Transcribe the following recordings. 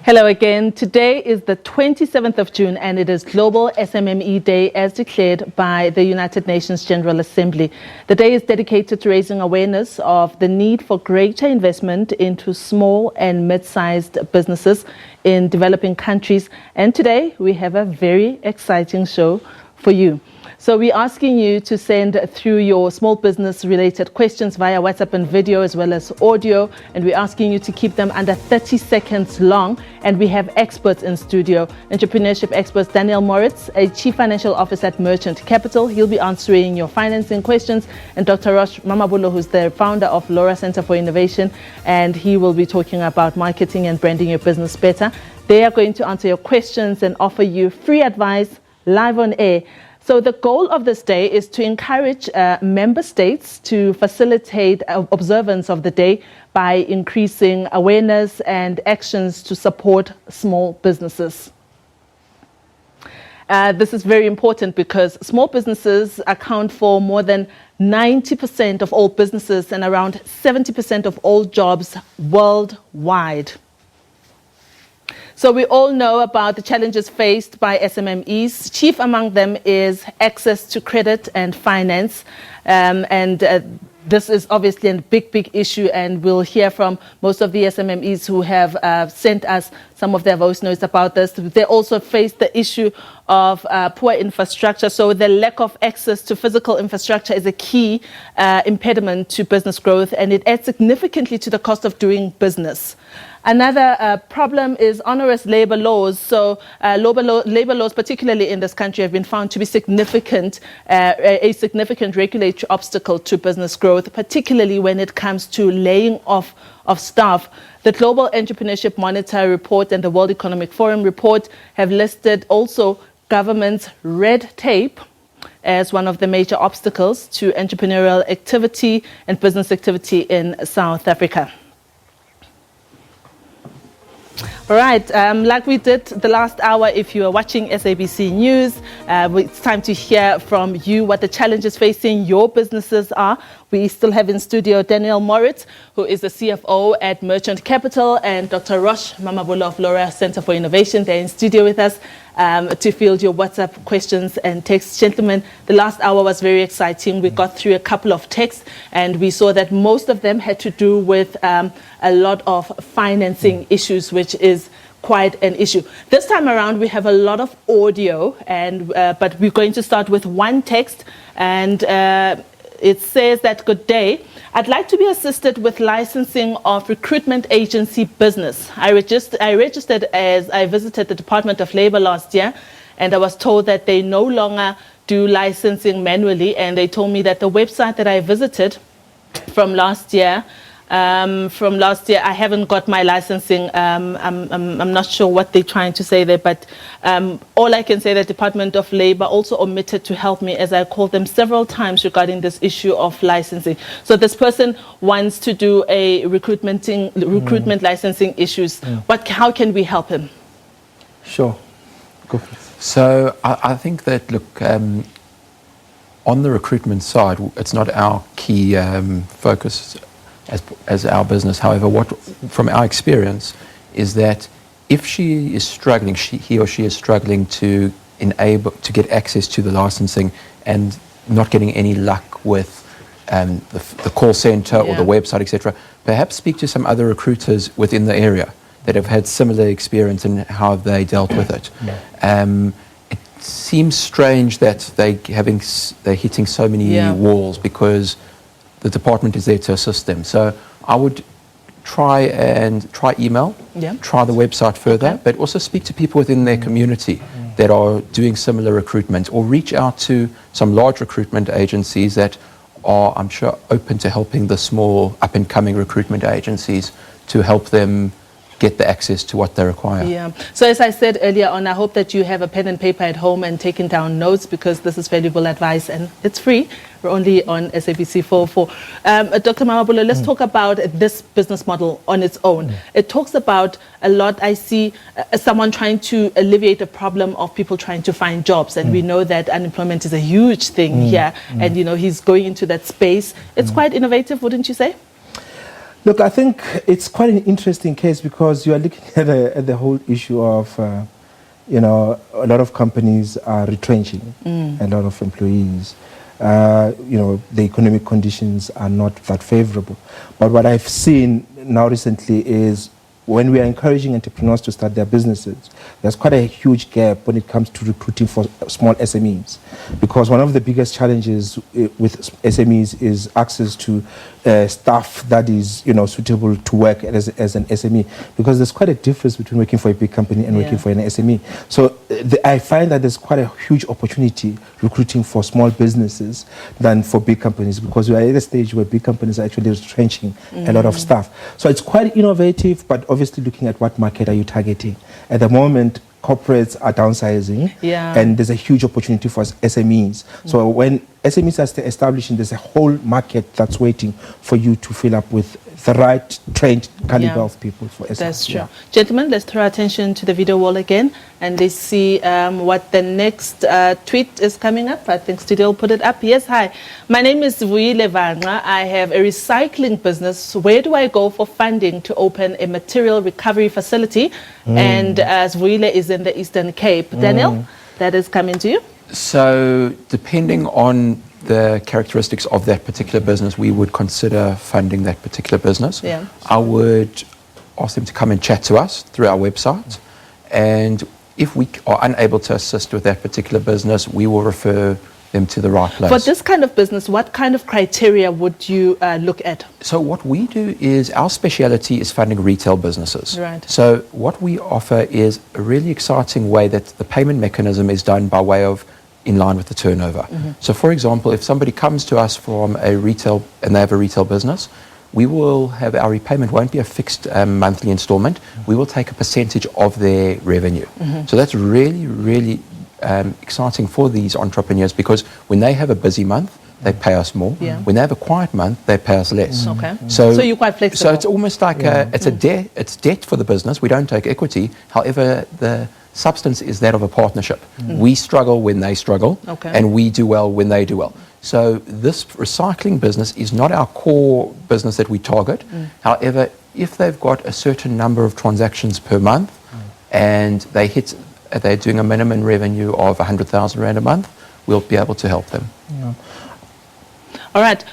Hello again. Today is the 27th of June and it is Global SMME Day as declared by the United Nations General Assembly. The day is dedicated to raising awareness of the need for greater investment into small and mid-sized businesses in developing countries. And today we have a very exciting show for you. So we're asking you to send through your small business related questions via WhatsApp and video as well as audio. And we're asking you to keep them under 30 seconds long. And we have experts in studio, entrepreneurship experts, Daniel Moritz, a Chief Financial Officer at Merchant Capital. He'll be answering your financing questions. And Dr. Rosh Mamabulo, who's the founder of Laura Center for Innovation. And he will be talking about marketing and branding your business better. They are going to answer your questions and offer you free advice live on air. So the goal of this day is to encourage member states to facilitate observance of the day by increasing awareness and actions to support small businesses. This is very important because small businesses account for more than 90% of all businesses and around 70% of all jobs worldwide. So we all know about the challenges faced by SMMEs. Chief among them is access to credit and finance. This is obviously a big issue, and we'll hear from most of the SMMEs who have sent us some of their voice notes about this. They also face the issue of poor infrastructure. So the lack of access to physical infrastructure is a key impediment to business growth, and it adds significantly to the cost of doing business. Another problem is onerous labor laws. So labor laws, particularly in this country, have been found to be a significant regulatory obstacle to business growth, particularly when it comes to laying off of staff. The Global Entrepreneurship Monitor report and the World Economic Forum report have listed also government's red tape as one of the major obstacles to entrepreneurial activity and business activity in South Africa. All right, like we did the last hour, if you are watching SABC News, it's time to hear from you what the challenges facing your businesses are. We still have in studio Daniel Moritz, who is the CFO at Merchant Capital, and Dr. Rosh Mamabulo of Laura Center for Innovation. They're in studio with us to field your WhatsApp questions and texts. Gentlemen, the last hour was very exciting. We got through a couple of texts, and we saw that most of them had to do with a lot of financing issues, which is quite an issue. This time around, we have a lot of audio, but we're going to start with one text, and it says that, good day. I'd like to be assisted with licensing of recruitment agency business. I registered as I visited the Department of Labor last year, and I was told that they no longer do licensing manually, and they told me that the website that I visited from last year, I haven't got my licensing. I'm not sure what they're trying to say there, but all I can say that Department of Labor also omitted to help me as I called them several times regarding this issue of licensing. So this person wants to do a recruitment licensing issues. How can we help him? Sure. Go for it. So I think that, look, on the recruitment side, it's not our key focus as our business. However, from our experience is that if he or she is struggling to get access to the licensing and not getting any luck with the call center or the website, etc., perhaps speak to some other recruiters within the area that have had similar experience in how they dealt with it. It seems strange that they're hitting so many walls because the department is there to assist them. So I would try email, try the website further, but also speak to people within their community that are doing similar recruitment, or reach out to some large recruitment agencies that are, I'm sure, open to helping the small up-and-coming recruitment agencies to help them get the access to what they require. Yeah. So as I said earlier on, I hope that you have a pen and paper at home and taking down notes, because this is valuable advice and it's free. We're only on SABC 404. Dr. Mamabulo, let's talk about this business model on its own. It talks about a lot. I see someone trying to alleviate a problem of people trying to find jobs. And we know that unemployment is a huge thing here. And, you know, he's going into that space. It's quite innovative, wouldn't you say? Look, I think it's quite an interesting case because you are looking at the whole issue of, a lot of companies are retrenching a lot of employees. The economic conditions are not that favorable. But what I've seen now recently is when we are encouraging entrepreneurs to start their businesses, there's quite a huge gap when it comes to recruiting for small SMEs. Because one of the biggest challenges with SMEs is access to staff that is, suitable to work as an SME. Because there's quite a difference between working for a big company and working for an SME. So I find that there's quite a huge opportunity recruiting for small businesses than for big companies, because we are at a stage where big companies are actually retrenching a lot of staff. So it's quite innovative, but obviously looking at what market are you targeting. At the moment, corporates are downsizing, and there's a huge opportunity for SMEs. So when SMEs are still establishing, there's a whole market that's waiting for you to fill up with the right trained caliber of people for SMEs. That's true. Gentlemen, let's throw our attention to the video wall again, and let's see what the next tweet is coming up. I think Studio will put it up. Yes, hi. My name is Vuile Vanga. I have a recycling business. Where do I go for funding to open a material recovery facility? And as Vuile is in the Eastern Cape. Daniel, that is coming to you. So depending on the characteristics of that particular business, we would consider funding that particular business. Yeah. I would ask them to come and chat to us through our website, and if we are unable to assist with that particular business, we will refer them to the right place. For this kind of business, what kind of criteria would you look at? So what we do is, our speciality is funding retail businesses. Right. So what we offer is a really exciting way that the payment mechanism is done by way of in line with the turnover. So for example, if somebody comes to us from a retail and they have a retail business, we will have our repayment won't be a fixed monthly installment. We will take a percentage of their revenue. So that's really, really exciting for these entrepreneurs, because when they have a busy month, they pay us more. When they have a quiet month, they pay us less. Okay. So you're quite flexible. So it's almost like it's debt for the business. We don't take equity. However, the substance is that of a partnership. We struggle when they struggle, and we do well when they do well. So this recycling business is not our core business that we target. However, if they've got a certain number of transactions per month and they're doing a minimum revenue of 100,000 Rand a month, we'll be able to help them. All right.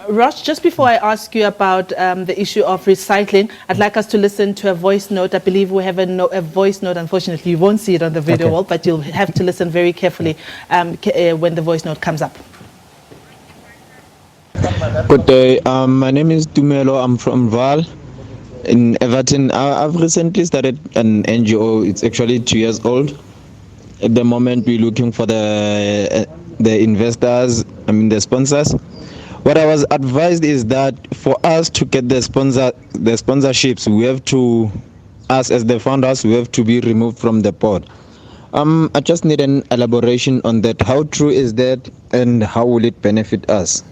Rosh, just before I ask you about the issue of recycling, I'd like us to listen to a voice note. I believe we have a voice note. Unfortunately, you won't see it on the video wall, but you'll have to listen very carefully when the voice note comes up. Good day. My name is Tumelo. I'm from Val in Everton. I've recently started an NGO. It's actually 2 years old. At the moment, we're looking for the investors, the sponsors. What I was advised is that for us to get the sponsorships, we have to, us as the founders, we have to be removed from the board. I just need an elaboration on that. How true is that, and how will it benefit us?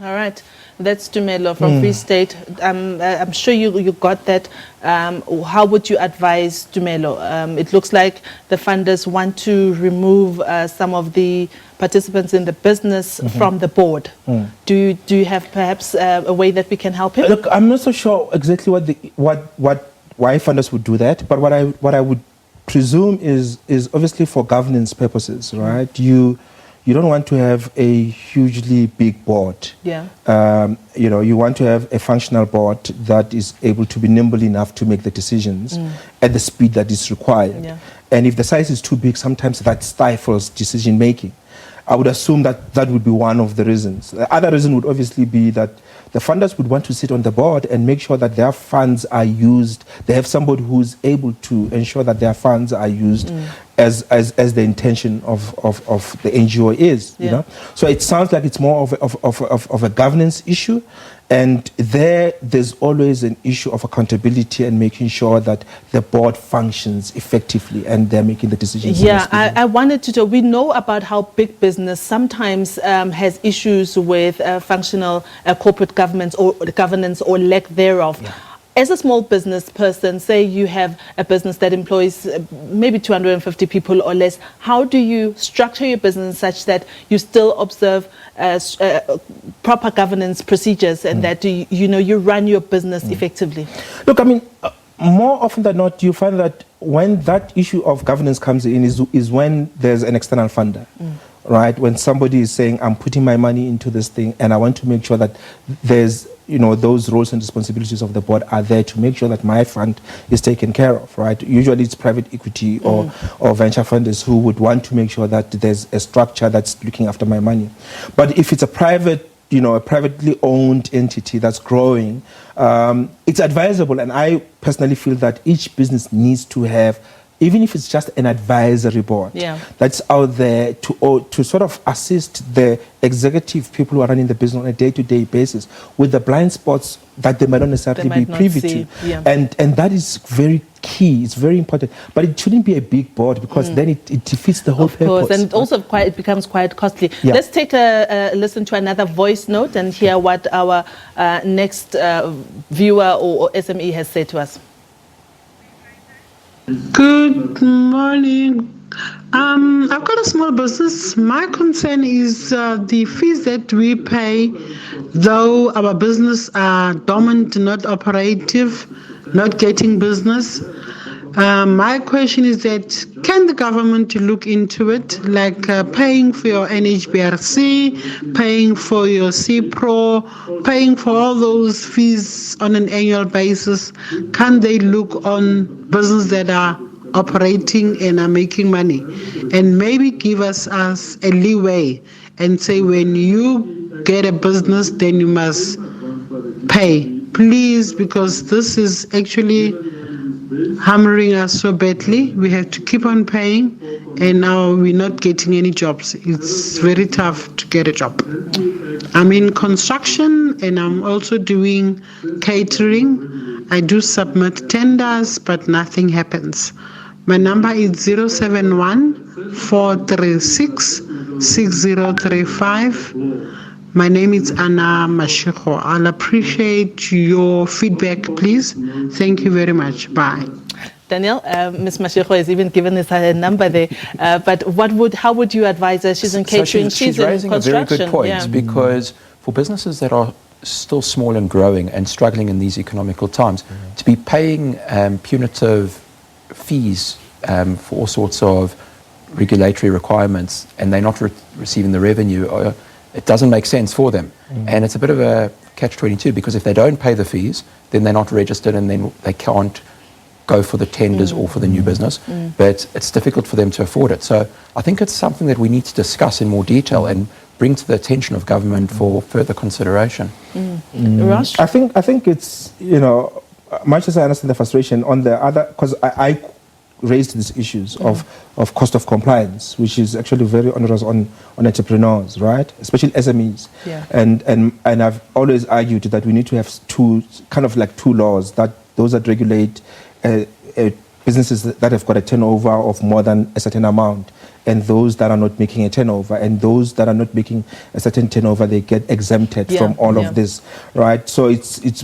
All right. That's Tumelo from Free State. I'm sure you got that. How would you advise Tumelo? It looks like the funders want to remove some of the participants in the business from the board. Do you have perhaps a way that we can help him? Look, I'm not so sure exactly why funders would do that, but what I would presume is obviously for governance purposes, right? You don't want to have a hugely big board. You want to have a functional board that is able to be nimble enough to make the decisions at the speed that is required. And if the size is too big, sometimes that stifles decision making. I would assume that would be one of the reasons. The other reason would obviously be that the funders would want to sit on the board and make sure that their funds are used. They have somebody who's able to ensure that their funds are used as the intention of the NGO is. You know? So it sounds like it's more of a governance issue. And there's always an issue of accountability and making sure that the board functions effectively and they're making the decisions. Yeah, I wanted to we know about how big business sometimes has issues with functional corporate governance or lack thereof. as a small business person, say you have a business that employs maybe 250 people or less, how do you structure your business such that you still observe proper governance procedures and that you run your business effectively? Look, I mean, more often than not, you find that when that issue of governance comes in is when there's an external funder. Right? When somebody is saying, I'm putting my money into this thing and I want to make sure that there's, those roles and responsibilities of the board are there to make sure that my fund is taken care of, right? Usually it's private equity or venture funders who would want to make sure that there's a structure that's looking after my money. But if it's a private, a privately owned entity that's growing, it's advisable. And I personally feel that each business needs to have, even if it's just an advisory board that's out there to sort of assist the executive people who are running the business on a day-to-day basis with the blind spots that they might not necessarily be privy to. And that is very key. It's very important. But it shouldn't be a big board because then it defeats the whole purpose. Of course, and it also becomes quite costly. Let's take a listen to another voice note and hear what our next viewer or SME has said to us. Good morning. I've got a small business. My concern is the fees that we pay, though our business are dormant, not operative, not getting business. My question is that can the government look into it, like paying for your NHBRC, paying for your CPRO, paying for all those fees on an annual basis? Can they look on businesses that are operating and are making money and maybe give us a leeway and say when you get a business then you must pay, please, because this is actually hammering us so badly. We have to keep on paying and now we're not getting any jobs. It's very tough to get a job. I'm in construction and I'm also doing catering. I do submit tenders but nothing happens. My number is 071-436-6035. My name is Anna Mashiko. I'll appreciate your feedback, please. Thank you very much. Bye. Daniel, Ms. Mashiko has even given us a number there. But how would you advise her? She's in catering, she's in raising construction. A very good point because for businesses that are still small and growing and struggling in these economical times, to be paying punitive fees for all sorts of regulatory requirements and they're not receiving the revenue, it doesn't make sense for them. And it's a bit of a catch-22 because if they don't pay the fees, then they're not registered and then they can't go for the tenders or for the new business. But it's difficult for them to afford it. So I think it's something that we need to discuss in more detail and bring to the attention of government for further consideration. Rosh? I think it's, much as I understand the frustration on the other, because I raised these issues of cost of compliance, which is actually very onerous on entrepreneurs, right? Especially SMEs. And I've always argued that we need to have two laws, that those that regulate businesses that have got a turnover of more than a certain amount, and those that are not making a turnover, and those that are not making a certain turnover, they get exempted from all of this, right? So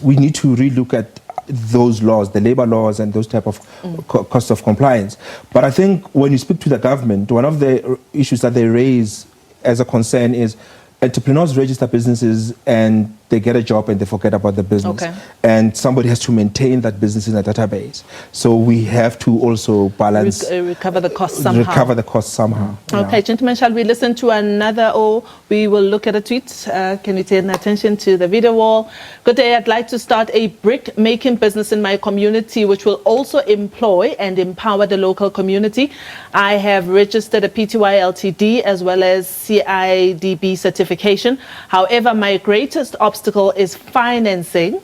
we need to relook at those laws, the labor laws and those type of cost of compliance. But I think when you speak to the government, one of the issues that they raise as a concern is entrepreneurs register businesses and they get a job and they forget about the business. And somebody has to maintain that business in a database. So we have to also balance... recover the cost somehow. Okay, gentlemen, shall we listen to another or we will look at a tweet? Can we turn attention to the video wall? Good day, I'd like to start a brick-making business in my community which will also employ and empower the local community. I have registered a PTY LTD as well as CIDB certification. However, my greatest obstacle is financing.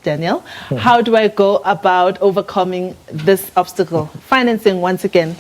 Daniel, how do I go about overcoming this obstacle? Financing once again.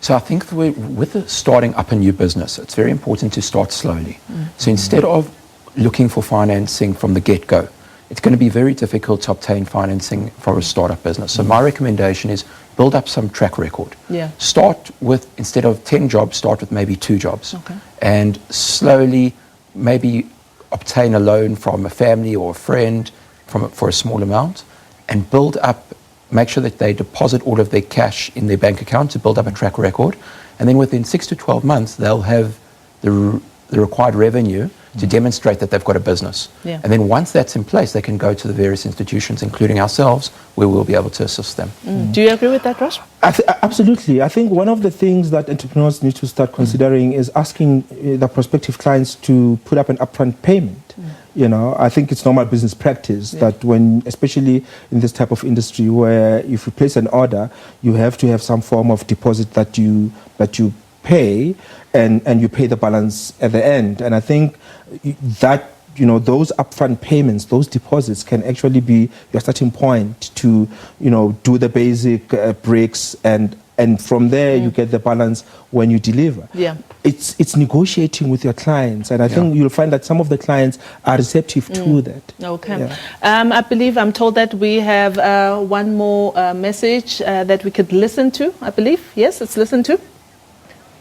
So I think with starting up a new business, it's very important to start slowly. So instead of looking for financing from the get-go, it's going to be very difficult to obtain financing for a startup business. So my recommendation is build up some track record. Start with, instead of 10 jobs, start with maybe 2 jobs. And slowly maybe obtain a loan from a family or a friend for a small amount and build up, make sure that they deposit all of their cash in their bank account to build up a track record. And then within 6 to 12 months, they'll have the required revenue to demonstrate that they've got a business. Yeah. And then once that's in place, they can go to the various institutions, including ourselves, where we'll be able to assist them. Do you agree with that, Rosh? Absolutely. I think one of the things that entrepreneurs need to start considering is asking the prospective clients to put up an upfront payment. You know, I think it's normal business practice that when, especially in this type of industry, where if you place an order, you have to have some form of deposit that you pay, and you pay the balance at the end. And I think that, you know, those upfront payments, those deposits can actually be your starting point to, you know, do the basic breaks, and from there you get the balance when you deliver. Yeah. It's negotiating with your clients, and I think you'll find that some of the clients are receptive to that. Okay. Yeah. I believe, I'm told that we have one more message that we could listen to, I believe. Yes, it's listened to.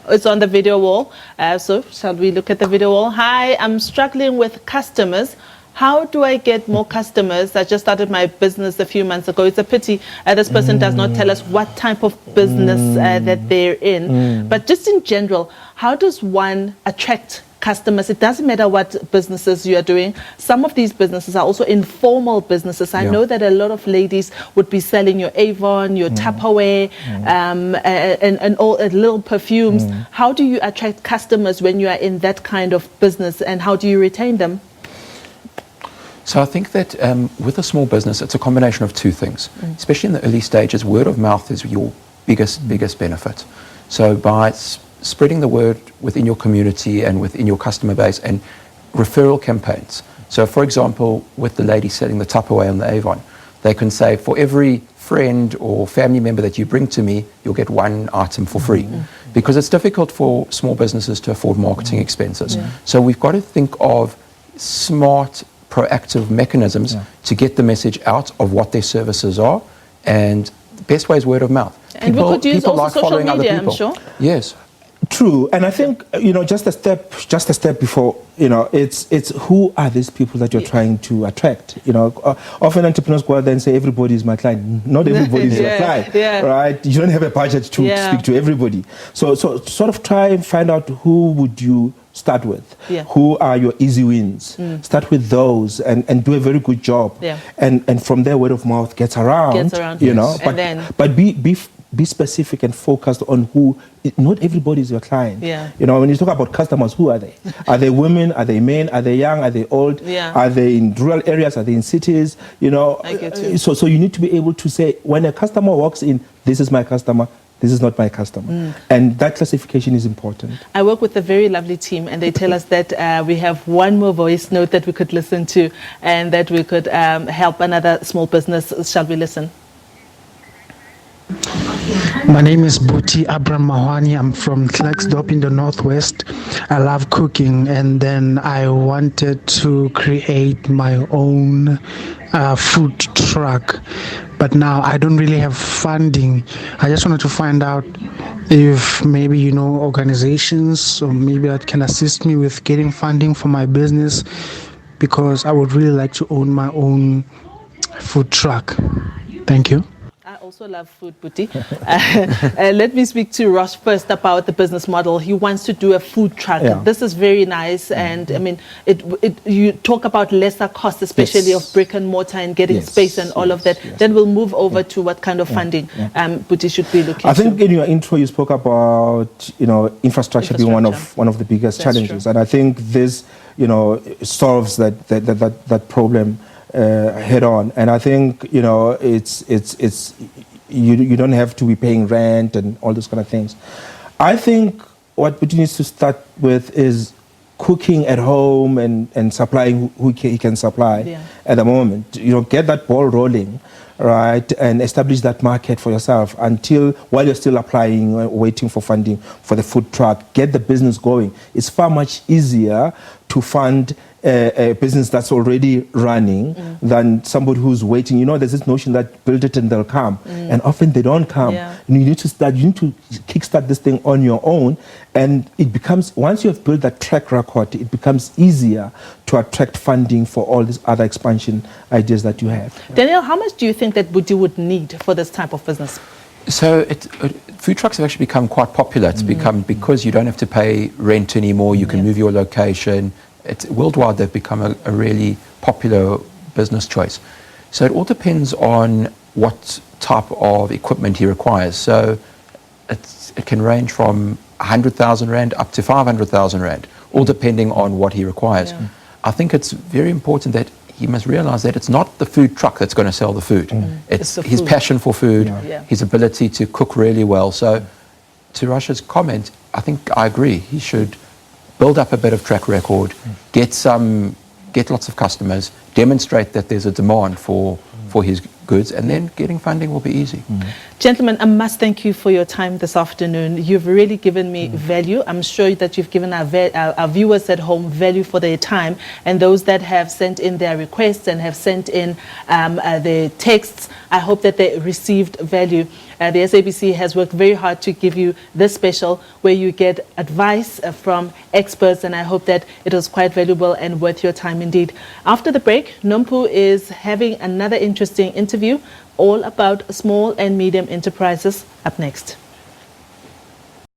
It's on the video wall. So shall we look at the video wall? Hi, I'm struggling with customers. How do I get more customers? I just started my business a few months ago. It's a pity this person does not tell us what type of business that they're in. But just in general, how does one attract customers? It doesn't matter what businesses you are doing. Some of these businesses are also informal businesses. I know that a lot of ladies would be selling your Avon, your Tupperware, and all little perfumes. How do you attract customers when you are in that kind of business, and how do you retain them? So I think that with a small business, it's a combination of two things. Especially in the early stages, word of mouth is your biggest benefit. So by spreading the word within your community and within your customer base, and referral campaigns. So for example, with the lady selling the Tupperware on the Avon, they can say, for every friend or family member that you bring to me, you'll get one item for free. Because it's difficult for small businesses to afford marketing expenses. So we've got to think of smart, proactive mechanisms to get the message out of what their services are, and the best way is word of mouth. And we could use also social media, I'm sure. Yes. True, and I think, you know, just a step before, you know, it's who are these people that you're trying to attract? You know, often entrepreneurs go out there and say everybody is my client. Not everybody is your client, right? You don't have a budget to speak to everybody. So sort of try and find out who would you start with. Who are your easy wins? Start with those and do a very good job. And from there, word of mouth gets around. You know, but be specific and focused on who. Not everybody is your client. You know, when you talk about customers, who are they? Are they women? Are they men? Are they young? Are they old? Are they in rural areas? Are they in cities? You know, so you need to be able to say, when a customer walks in, this is my customer, this is not my customer. And that classification is important. I work with a very lovely team, and they tell us that we have one more voice note that we could listen to, and that we could help another small business. Shall we listen? My name is Buti Abram Mahwani. I'm from Klerksdorp in the Northwest. I love cooking, and then I wanted to create my own food truck. But now I don't really have funding. I just wanted to find out if maybe, you know, organizations or maybe that can assist me with getting funding for my business, because I would really like to own my own food truck. Thank you. I also love food, Buti. Let me speak to Ross first about the business model. He wants to do a food truck. This is very nice, and I mean, you talk about lesser costs, especially of brick and mortar and getting space and all of that. Then we'll move over to what kind of funding Buti should be looking. I think in your intro you spoke about, you know, infrastructure being one of the biggest challenges, and I think this, you know, solves that problem head on. And I think, you know, it's you don't have to be paying rent and all those kind of things. I think what Buti needs to start with is cooking at home and supplying who he can supply at the moment. You know, get that ball rolling, right, and establish that market for yourself while you're still applying, waiting for funding for the food truck. Get the business going. It's far much easier to fund a business that's already running than somebody who's waiting. You know, there's this notion that build it and they'll come, and often they don't come. Yeah. And you need to kickstart this thing on your own, and it becomes, once you have built that track record, it becomes easier to attract funding for all these other expansion ideas that you have. Daniel, how much do you think that you would need for this type of business? So food trucks have actually become quite popular. It's become, because you don't have to pay rent anymore, you can move your location. Worldwide, they've become a really popular business choice. So it all depends on what type of equipment he requires. So it can range from 100,000 Rand up to 500,000 Rand, all depending on what he requires. Yeah. I think it's very important that he must realize that it's not the food truck that's going to sell the food. It's the his food. passion for food, Yeah. his ability to cook really well. So to Rasha's comment, I think I agree. He should build up a bit of track record, get lots of customers, demonstrate that there's a demand for his goods, and then getting funding will be easy. Gentlemen, I must thank you for your time this afternoon. You've really given me value. I'm sure that you've given our viewers at home value for their time, and those that have sent in their requests and have sent in their texts, I hope that they received value. The SABC has worked very hard to give you this special where you get advice from experts, and I hope that it was quite valuable and worth your time indeed. After the break, Nompu is having another interesting interview all about small and medium enterprises up next.